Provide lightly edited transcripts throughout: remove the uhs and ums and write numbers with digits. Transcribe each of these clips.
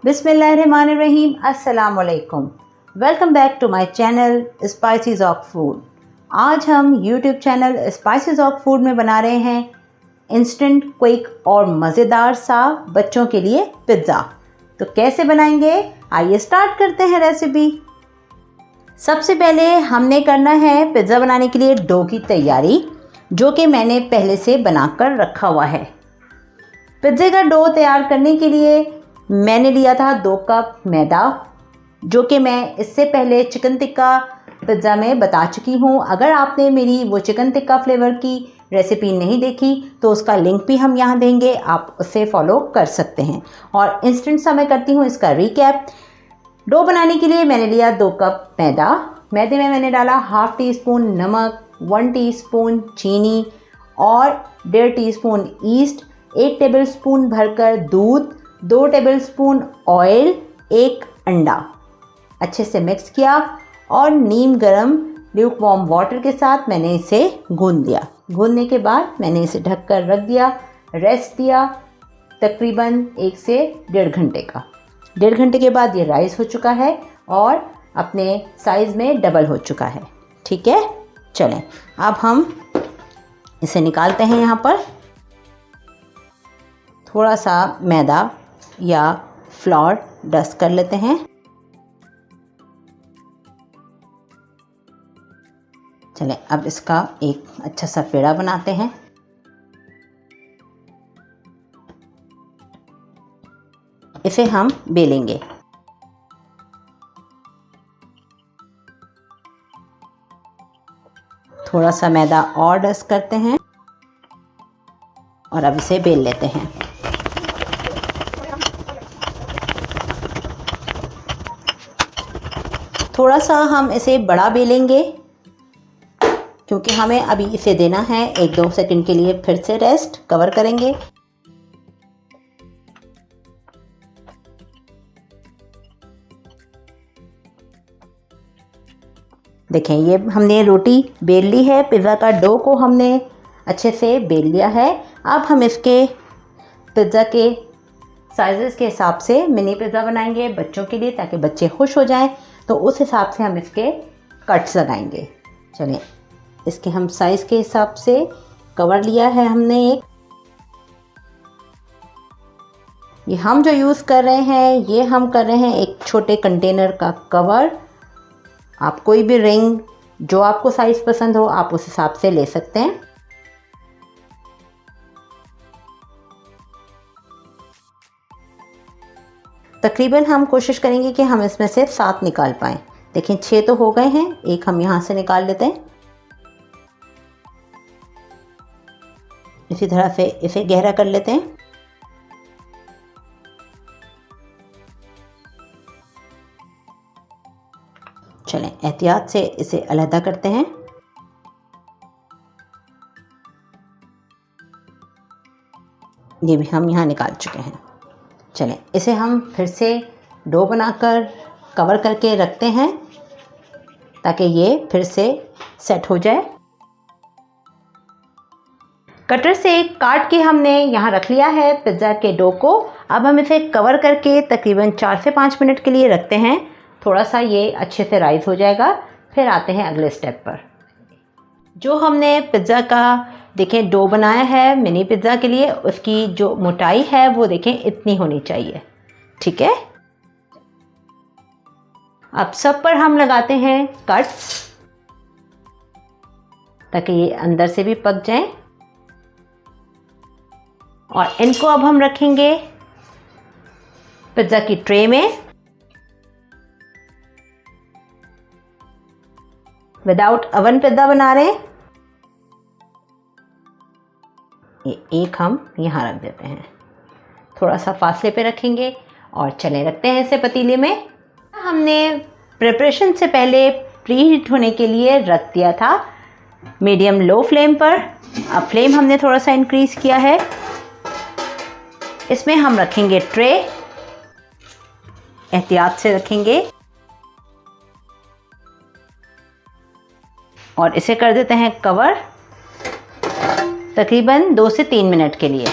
बिस्मिल्लाहिर्रहमानिर्रहीम। अस्सलाम वालेकुम। Welcome back to my channel spices of food. आज हम YouTube channel spices of food में बना रहे हैं इंस्टेंट, क्विक और मज़ेदार सा बच्चों के लिए पिज़्ज़ा। तो कैसे बनाएंगे, आइए स्टार्ट करते हैं रेसिपी। सबसे पहले हमने करना है पिज़्ज़ा बनाने के लिए डो की तैयारी, जो कि मैंने पहले से बनाकर रखा हुआ है। पिज़्ज़े का डो तैयार करने के लिए मैंने लिया था 2 कप मैदा, जो कि मैं इससे पहले चिकन टिक्का पिज़्ज़ा में बता चुकी हूँ। अगर आपने मेरी वो चिकन टिक्का फ्लेवर की रेसिपी नहीं देखी तो उसका लिंक भी हम यहाँ देंगे, आप उसे फॉलो कर सकते हैं। और इंस्टेंट सा मैं करती हूँ इसका रिकैप। डो बनाने के लिए मैंने लिया 2 कप मैदा। मैदे में मैंने डाला ½ टीस्पून नमक, 1 टीस्पून चीनी और 1.5 टीस्पून ईस्ट, 1 टेबलस्पून भरकर दूध, 2 टेबलस्पून ऑयल, 1 अंडा। अच्छे से मिक्स किया और नीम गर्म ल्यूक वार्म वाटर के साथ मैंने इसे गूंद दिया। गूंदने के बाद मैंने इसे ढककर रख दिया, रेस्ट दिया तकरीबन 1 से 1.5 घंटे का। 1.5 घंटे के बाद ये राइस हो चुका है और अपने साइज़ में डबल हो चुका है। ठीक है, चलें अब हम इसे निकालते हैं। यहाँ पर थोड़ा सा मैदा या फ्लोर डस्ट कर लेते हैं। चलें अब इसका एक अच्छा सा पेड़ा बनाते हैं। इसे हम बेलेंगे। थोड़ा सा मैदा और डस्ट करते हैं और अब इसे बेल लेते हैं। थोड़ा सा हम इसे बड़ा बेलेंगे क्योंकि हमें अभी इसे देना है 1-2 सेकंड के लिए फिर से रेस्ट, कवर करेंगे। देखें, ये हमने रोटी बेल ली है। पिज़्ज़ा का डो को हमने अच्छे से बेल लिया है। अब हम इसके पिज़्ज़ा के साइज़ के हिसाब से मिनी पिज़्ज़ा बनाएंगे बच्चों के लिए, ताकि बच्चे खुश हो जाएं। तो उस हिसाब से हम इसके कट्स लगाएंगे। चलिए, इसके हम साइज़ के हिसाब से कवर लिया है हमने एक। ये हम जो यूज़ कर रहे हैं, ये हम कर रहे हैं एक छोटे कंटेनर का कवर। आप कोई भी रिंग जो आपको साइज़ पसंद हो आप उस हिसाब से ले सकते हैं। तकरीबन हम कोशिश करेंगे कि हम इसमें से 7 निकाल पाएँ। देखें 6 तो हो गए हैं, एक हम यहाँ से निकाल लेते हैं। इसी तरह से इसे गहरा कर लेते हैं। चलें एहतियात से इसे अलहदा करते हैं। ये भी हम यहाँ निकाल चुके हैं। चलें इसे हम फिर से डो बनाकर कवर करके रखते हैं ताकि ये फिर से सेट हो जाए। कटर से काट के हमने यहाँ रख लिया है पिज़्ज़ा के डो को। अब हम इसे कवर करके तकरीबन 4 से 5 मिनट के लिए रखते हैं। थोड़ा सा ये अच्छे से राइज हो जाएगा। फिर आते हैं अगले स्टेप पर। जो हमने पिज़्ज़ा का देखें डो बनाया है मिनी पिज़्ज़ा के लिए, उसकी जो मोटाई है वो देखें इतनी होनी चाहिए। ठीक है, अब सब पर हम लगाते हैं कट्स ताकि ये अंदर से भी पक जाएं। और इनको अब हम रखेंगे पिज़्ज़ा की ट्रे में। विदाउट अवन पिज़्ज़ा बना रहे हैं। ये एक हम यहाँ रख देते हैं, थोड़ा सा फासले पे रखेंगे और चले रखते हैं इसे पतीले में। हमने प्रिपरेशन से पहले प्री हीट होने के लिए रख दिया था मीडियम लो फ्लेम पर। अब फ्लेम हमने थोड़ा सा इंक्रीज़ किया है। इसमें हम रखेंगे ट्रे, एहतियात से रखेंगे और इसे कर देते हैं कवर तकरीबन 2 से 3 मिनट के लिए।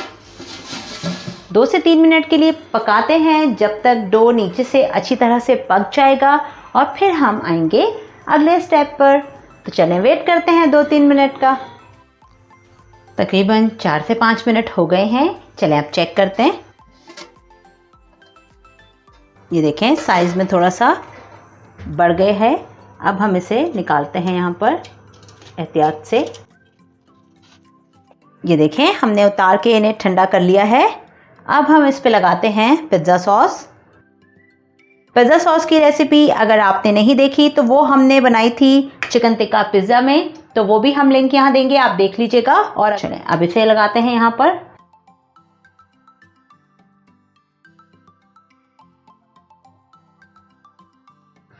2 से 3 मिनट के लिए पकाते हैं जब तक डो नीचे से अच्छी तरह से पक जाएगा और फिर हम आएंगे अगले स्टेप पर। तो चलें वेट करते हैं 2-3 मिनट का। तकरीबन 4 से 5 मिनट हो गए हैं। चलें अब चेक करते हैं। ये देखें साइज़ में थोड़ा सा बढ़ गए हैं। अब हम इसे निकालते हैं यहाँ पर एहतियात से। ये देखें हमने उतार के इन्हें ठंडा कर लिया है। अब हम इस पे लगाते हैं पिज़्ज़ा सॉस। पिज़्ज़ा सॉस की रेसिपी अगर आपने नहीं देखी तो वो हमने बनाई थी चिकन टिक्का पिज़्ज़ा में, तो वो भी हम लिंक यहाँ देंगे, आप देख लीजिएगा। और चलें अब इसे लगाते हैं यहाँ पर।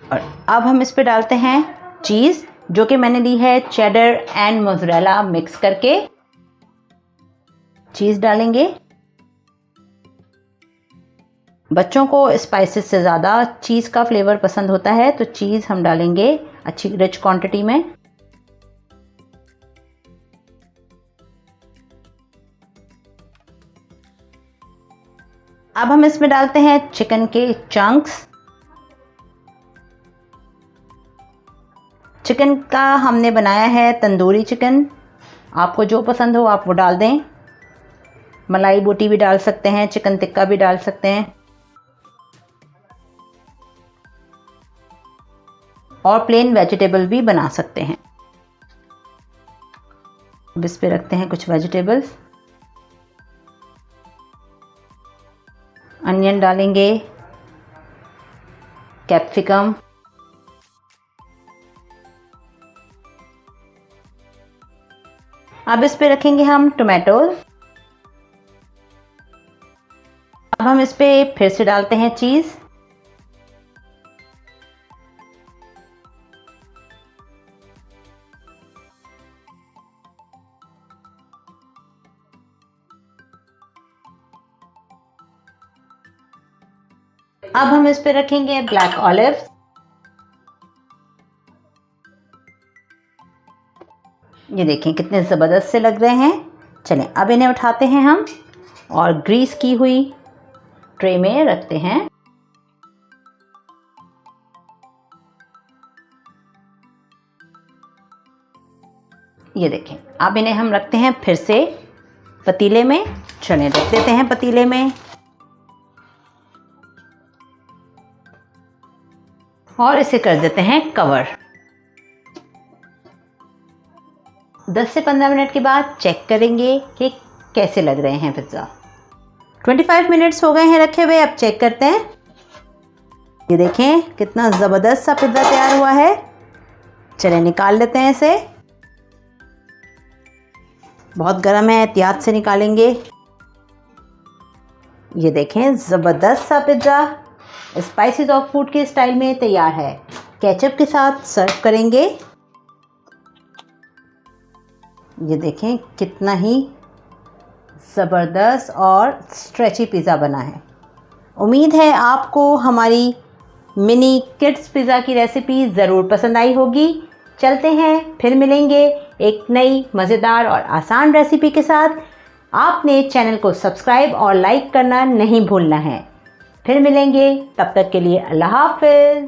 और अब हम इस पे डालते हैं चीज़, जो कि मैंने ली है चेडर एंड मोज़रेला मिक्स करके। चीज़ डालेंगे। बच्चों को स्पाइसेस से ज़्यादा चीज़ का फ्लेवर पसंद होता है, तो चीज़ हम डालेंगे अच्छी रिच क्वांटिटी में। अब हम इसमें डालते हैं चिकन के चंक्स। चिकन का हमने बनाया है तंदूरी चिकन, आपको जो पसंद हो आप वो डाल दें। मलाई बोटी भी डाल सकते हैं, चिकन टिक्का भी डाल सकते हैं, और प्लेन वेजिटेबल भी बना सकते हैं। अब इस पे रखते हैं कुछ वेजिटेबल्स। अनियन डालेंगे, कैप्सिकम, अब इस पे रखेंगे हम टोमेटोज। अब हम इस पे फिर से डालते हैं चीज़। अब हम इस पे रखेंगे ब्लैक ऑलिव्स। ये देखें कितने ज़बरदस्त से लग रहे हैं। चलें अब इन्हें उठाते हैं हम और ग्रीस की हुई ट्रे में रखते हैं। ये देखें अब इन्हें हम रखते हैं फिर से पतीले में। चलें रख देते हैं पतीले में और इसे कर देते हैं कवर। 10 से 15 मिनट के बाद चेक करेंगे कि कैसे लग रहे हैं पिज़्ज़ा। 25 मिनट्स हो गए हैं रखे हुए। अब चेक करते हैं। ये देखें कितना ज़बरदस्त सा पिज़्ज़ा तैयार हुआ है। चलें निकाल लेते हैं इसे। बहुत गर्म है, एहतियात से निकालेंगे। ये देखें ज़बरदस्त सा पिज़्ज़ा स्पाइसेस ऑफ फूड के स्टाइल में तैयार है। केचप के साथ सर्व करेंगे। ये देखें कितना ही ज़बरदस्त और स्ट्रेची पिज़्ज़ा बना है। उम्मीद है आपको हमारी मिनी किड्स पिज़्ज़ा की रेसिपी ज़रूर पसंद आई होगी। चलते हैं, फिर मिलेंगे एक नई मज़ेदार और आसान रेसिपी के साथ। आपने चैनल को सब्सक्राइब और लाइक करना नहीं भूलना है। फिर मिलेंगे, तब तक के लिए अल्लाह हाफ़िज़।